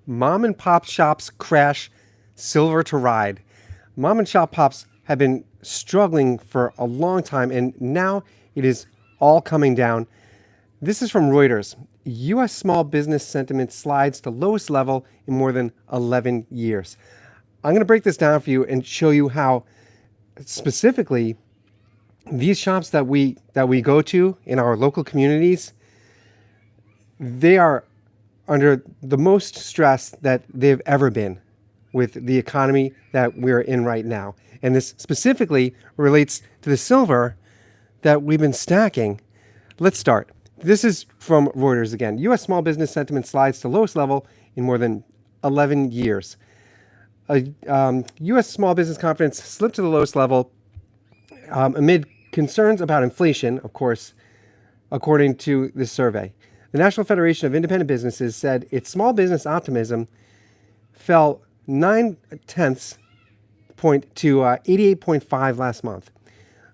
Mom and pop shops crash, silver to ride. Mom and shop pops have been struggling for a long time, and now it is all coming down. This is from Reuters. U.S. small business sentiment slides to lowest level in more than 11 years. I'm going to break this down for you and show you how specifically these shops that we go to in our local communities, they are under the most stress that they've ever been with the economy that we're in right now. And this specifically relates to the silver that we've been stacking. Let's start. This is from Reuters again. U.S. small business sentiment slides to lowest level in more than 11 years. U.S. small business confidence slipped to the lowest level amid concerns about inflation, of course, according to this survey. The National Federation of Independent Businesses said its small business optimism fell 0.9 point to 88.5 last month,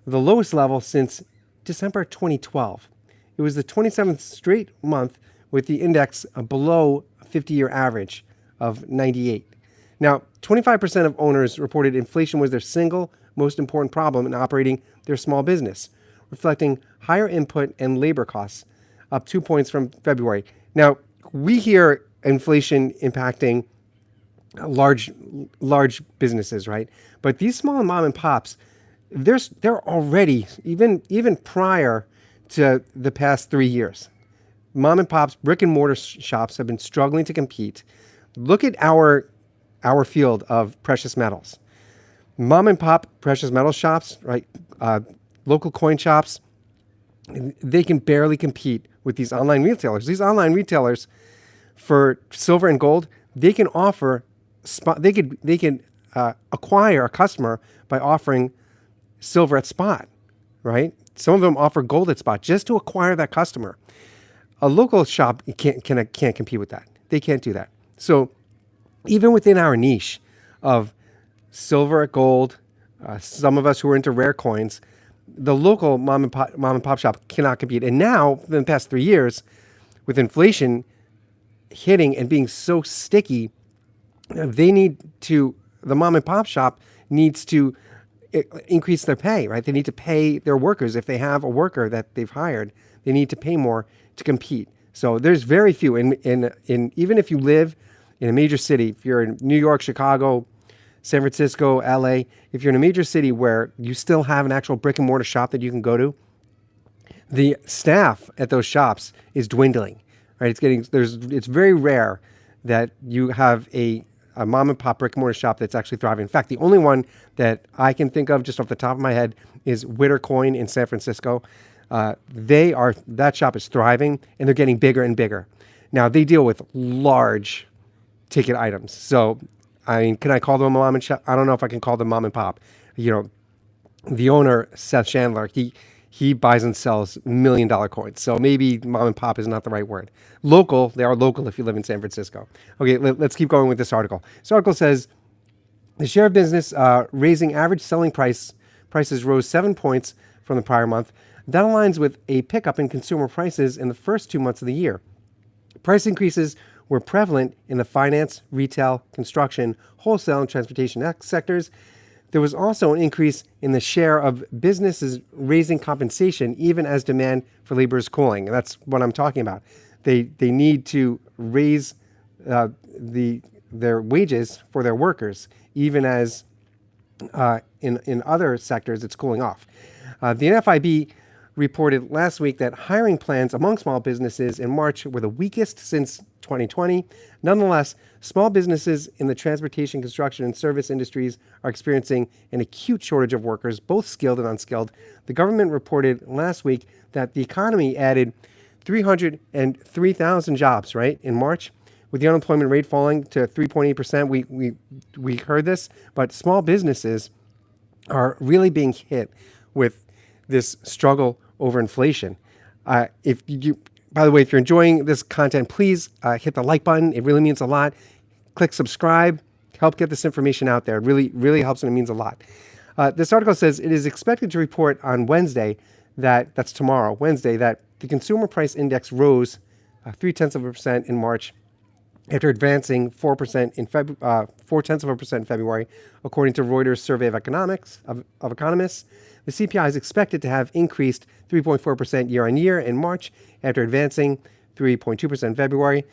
the lowest level since December 2012. It was the 27th straight month with the index below a 50-year average of 98. Now, 25% of owners reported inflation was their single most important problem in operating their small business, reflecting higher input and labor costs, up 2 points from February. Now, we hear inflation impacting large businesses, right? But these small mom and pops, they're already, even prior to the past 3 years, mom and pops, brick and mortar shops have been struggling to compete. Look at our field of precious metals. Mom and pop precious metal shops, right? Local coin shops, they can barely compete with these online retailers. These online retailers, for silver and gold, they can offer spot. They can acquire a customer by offering silver at spot, right? Some of them offer gold at spot just to acquire that customer. A local shop can't compete with that. They can't do that. So even within our niche of silver, gold, some of us who are into rare coins, the local mom and pop shop cannot compete. And now, in the past 3 years, with inflation hitting and being so sticky, the mom and pop shop needs to increase their pay, right? They need to pay their workers. If they have a worker that they've hired, they need to pay more to compete. So there's very few. In even if you live in a major city, if you're in New York, Chicago, San Francisco, LA, if you're in a major city where you still have an actual brick and mortar shop that you can go to, the staff at those shops is dwindling, right? It's very rare that you have a mom and pop brick and mortar shop that's actually thriving. In fact, the only one that I can think of just off the top of my head is Witter Coin in San Francisco. That shop is thriving and they're getting bigger and bigger. Now they deal with large ticket items. So, I mean, can I call them a mom and shop? I don't know if I can call them mom and pop. You know, the owner, Seth Chandler, he buys and sells $1 million coins. So maybe mom and pop is not the right word. Local, they are local if you live in San Francisco. Okay, let's keep going with this article. This article says the share of business raising average selling prices rose 7 points from the prior month. That aligns with a pickup in consumer prices in the first 2 months of the year. Price increases were prevalent in the finance, retail, construction, wholesale, and transportation sectors. There was also an increase in the share of businesses raising compensation even as demand for labor is cooling. That's what I'm talking about. They need to raise their wages for their workers even as in other sectors it's cooling off. The NFIB reported last week that hiring plans among small businesses in March were the weakest since 2020. Nonetheless, small businesses in the transportation, construction, and service industries are experiencing an acute shortage of workers, both skilled and unskilled. The government reported last week that the economy added 303,000 jobs, right, in March, with the unemployment rate falling to 3.8%. We heard this, but small businesses are really being hit with this struggle over inflation. By the way, if you're enjoying this content, please hit the like button. It really means a lot. Click subscribe. Help get this information out there. It really helps and it means a lot. This article says it is expected to report on Wednesday, that's tomorrow, Wednesday, that the consumer price index rose 0.3% in March, after advancing 4% in 0.4% in February, according to Reuters survey of economists. The CPI is expected to have increased 3.4% year on year in March, after advancing 3.2% in February.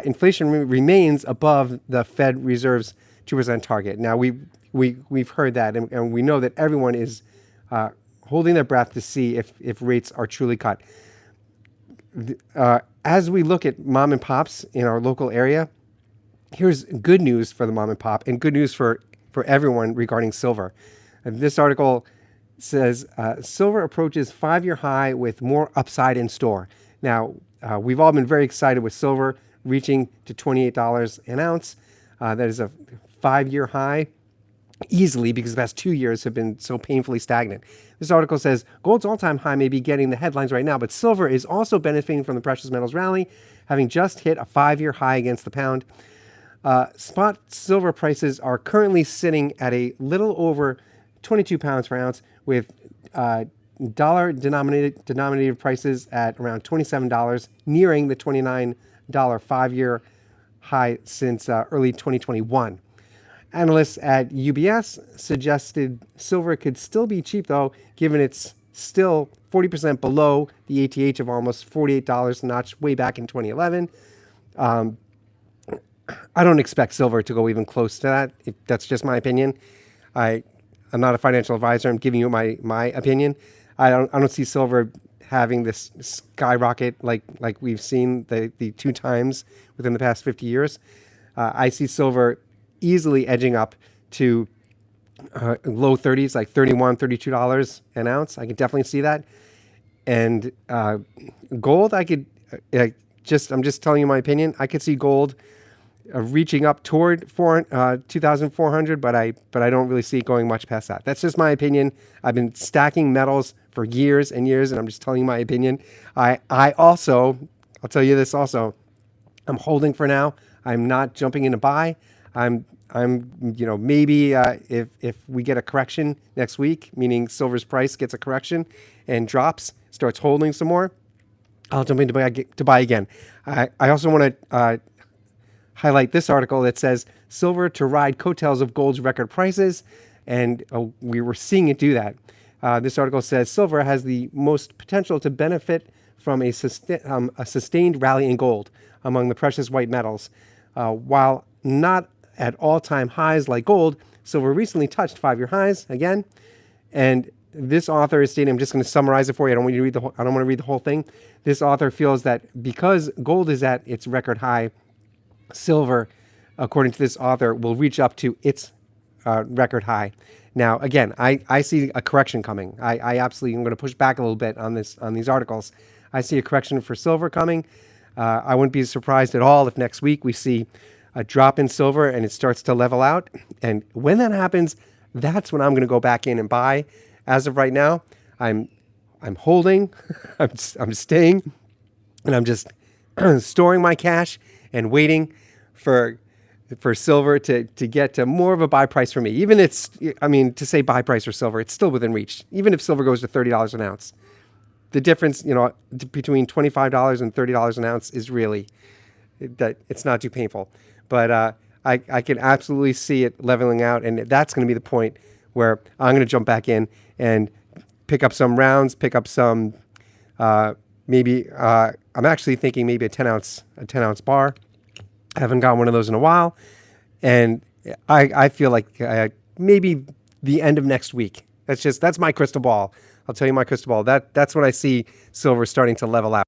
Inflation remains above the Fed Reserve's 2% target. Now we've heard that, and we know that everyone is holding their breath to see if rates are truly cut. As we look at mom and pops in our local area, here's good news for the mom and pop and good news for everyone regarding silver. This article says silver approaches 5-year high with more upside in store. Now, we've all been very excited with silver reaching to $28 an ounce. That is a 5-year high easily, because the past 2 years have been so painfully stagnant. This article says gold's all-time high may be getting the headlines right now, but silver is also benefiting from the precious metals rally, having just hit a 5-year high against the pound. Spot silver prices are currently sitting at a little over 22 pounds per ounce, with dollar denominated prices at around $27, nearing the $29 5-year high since early 2021. Analysts at UBS suggested silver could still be cheap, though, given it's still 40% below the ATH of almost $48 notched way back in 2011. I don't expect silver to go even close to that. That's just my opinion. I'm not a financial advisor. I'm giving you my opinion. I don't see silver having this skyrocket like we've seen the 2 times within the past 50 years. I see silver easily edging up to low 30s, like $31, $32 an ounce. I can definitely see that. And gold, I could I'm just telling you my opinion. I could see gold reaching up toward 2,400, but I don't really see it going much past that. That's just my opinion. I've been stacking metals for years and years, and I'm just telling you my opinion. I'll tell you this also. I'm holding for now. I'm not jumping in to buy. I'm maybe if we get a correction next week, meaning silver's price gets a correction and drops, starts holding some more, I'll jump in to buy again. I also want to highlight this article that says silver to ride coattails of gold's record prices, and we were seeing it do that. This article says silver has the most potential to benefit from a sustained rally in gold among the precious white metals. While not at all-time highs like gold, silver recently touched 5-year highs again. And this author is stating, I'm just going to summarize it for you. I don't want to read the whole thing. This author feels that because gold is at its record high, silver, according to this author, will reach up to its record high. Now, again, I see a correction coming. I absolutely am going to push back a little bit on these articles. I see a correction for silver coming. I wouldn't be surprised at all if next week we see a drop in silver and it starts to level out. And when that happens, that's when I'm going to go back in and buy. As of right now, I'm holding, I'm staying, and I'm just storing my cash and waiting for silver to get to more of a buy price for me. Even to say buy price for silver, it's still within reach. Even if silver goes to $30 an ounce, the difference, between $25 and $30 an ounce is really that it's not too painful. But I can absolutely see it leveling out, and that's going to be the point where I'm going to jump back in and pick up some rounds, pick up some maybe. I'm actually thinking maybe a 10 ounce bar. I haven't got one of those in a while, and I feel like maybe the end of next week. That's my crystal ball. I'll tell you my crystal ball. That's when I see silver starting to level out.